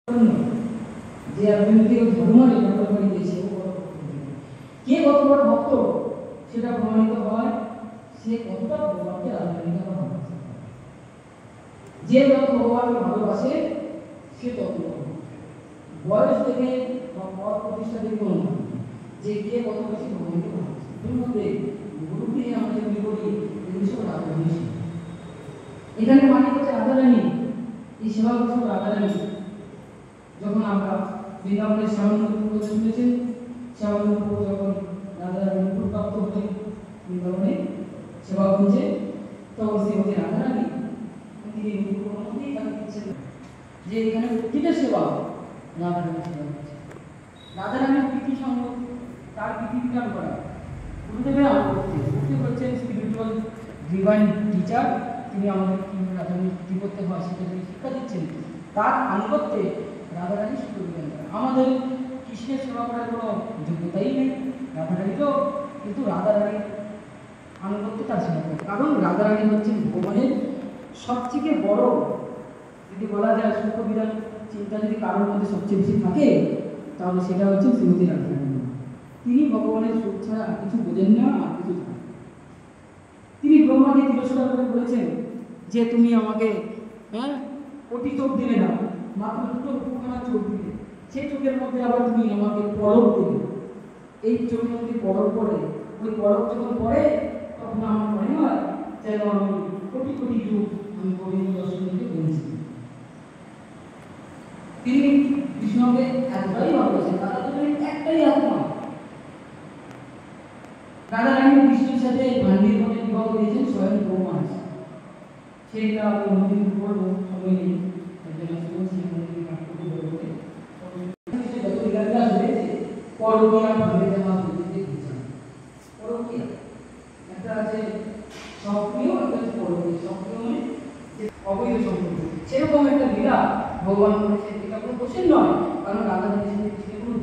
যে আপনি ধর্মের ব্যাপার করে দিয়েছে কে কত বড় ভক্ত সেটা প্রমাণিত হয় সে কতটা ভগবানকে রাধারানীকে ভালোবাসে। যে যত ভগবানকে ভালোবাসে সে তত বয়স থেকে বা পদ প্রতিষ্ঠা থেকে কোনো যে কে কত বেশি ভগবানকে ভালোবাসে। এর মধ্যে গুরুকে আমরা যদি করি এগুলি সব রাধারানী। এখানে মানে হচ্ছে রাধারানী, এই সেবা করছে রাধারানী। যখন আমরা বৃন্দাবনের শ্যামনন্দপুর কথা শুনেছেন, শ্যামনন্দপুর যখন রাধারানী প্রাপ্ত হতেন বৃন্দাবনে সেবা করছে, তখন সে হচ্ছে রাধারানী। তিনি মধ্যেই তাকে দিচ্ছেন যে এখানে প্রতিটা সেবা রাধারানী সেবা করছে। রাধারানীর প্রীতি সঙ্গ, তার প্রীতি বিধান করা গুরুদেবের আনুগত্যে। গুরুদেব হচ্ছেন স্পিরিচুয়াল ডিভাইন টিচার, তিনি আমাদের কীভাবে রাধারানী প্রীতি করতে হয় সেটা তিনি শিক্ষা দিচ্ছেন। তার আনুগত্যে রাধারানী শুরু দিলেন। আমাদের কৃষ্ণের সেবা করার কোনো যোগ্যতাই নেই, রাধারানীকেও কিন্তু রাধারানীর আনুগত্যে তার সেবা করে। কারণ রাধারানী হচ্ছেন ভগবানের সবথেকে বড়, যদি বলা যায় সূক্ষ্ম বিধান চিন্তা যদি কারোর মধ্যে সবচেয়ে বেশি থাকে তাহলে সেটা হচ্ছে শ্রীমতী রাধারানী। তিনি ভগবানের সুখ ছাড়া আর কিছু বোঝেন না, আর কিছু জানেন। তিনি ব্রহ্মাকে তিরস্কার করে বলেছেন যে তুমি আমাকে কোটি চোখ দিলে না, মাত্র দুটো উপখানা চোখ দিলে, সেই চোখের মধ্যে আবার তুমি আমাকে পলক দিলে। এই চোখের মধ্যে পলক পড়ে, ওই পলক যখন পড়ে তখন আমার মনে হয় যেন আমি কোটি কোটি যুগ আমি গোবিন্দ দর্শন করতে পেরেছি। তিনি কৃষ্ণকে এতটাই ভালোবাসেন, তারা তো একটাই আত্মা। রাধারানী কৃষ্ণের সাথে ভান্ডির মধ্যে বিবাহ দিয়েছেন স্বয়ং ব্রহ্মা। সেটা আমি অন্যদিন করবো, সময় নেই। একটা আছে সক্রিয়, একটা পরকীয়া। সক্রিয় মানে অবৈধ সম্পর্ক, সেরকম একটা লীলা ভগবান করেছেন। এটা কোনো কোশ্চেন নয়, কারণ রাধারানীর সাথে কোনো